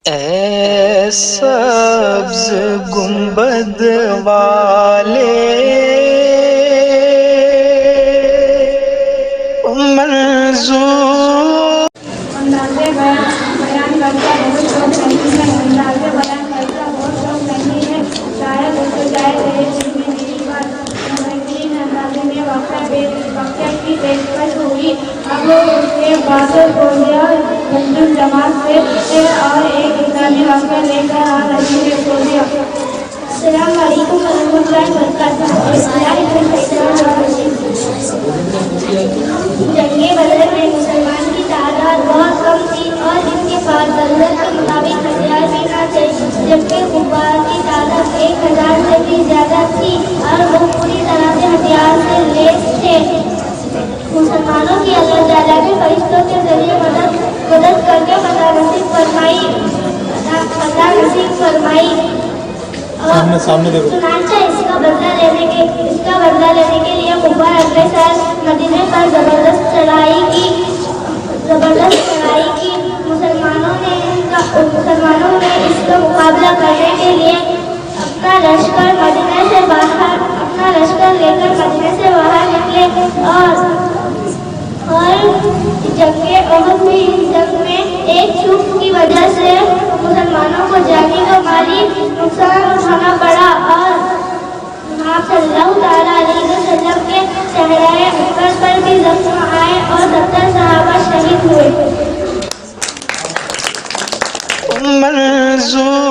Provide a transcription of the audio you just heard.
اے سبز گنبد والے منظور اندازے بیان کرتا بہت شوق نہیں ہے، اندازے بیان کرتا بہت شوق نہیں ہے، شاید ہو تو جائے رہے دل میں میری بات، بہترین اندازے میں واقعہ کی پیشکش ہوئی۔ اب اس کے بعد سعودیہ منظم جماعت سے اور ایک اسلامی واقعہ لے کر آ رہی ہے۔ سعودیہ السلام علیکم ورحمۃ اللہ وبرکاتہ۔ جنگ بدر میں مسلمان کی تعداد بہت کم تھی اور ان کے پاس ضرورت کے مطابق ہتھیار بھی نہ تھے، جبکہ کفار کی تعداد 1000 سے بھی زیادہ تھی اور وہ پوری طرح سے ہتھیار سے لیس تھے۔ مسلمانوں کی اللہ تعالیٰ کے فرشتوں کے ذریعے مدد کر کے فتح نصیب فرمائی اور چنانچہ اس کا بدلہ لینے کے لیے کفار اگلے سال مدینے پر زبردست چڑھائی کی۔ مسلمانوں نے اس کا مقابلہ کرنے کے لیے اپنا لشکر لے کر مدینے سے باہر نکلے اور جنگ احد میں اس جنگ میں ایک چوک کی وجہ سے مسلمانوں کو جانی کا مالی نقصان اٹھانا پڑا اور آپ صلی اللہ تعالیٰ علیہ وسلم کے صحرائے احد پر بھی زخم آئے اور 70 صحابہ شہید ہوئے۔ منظور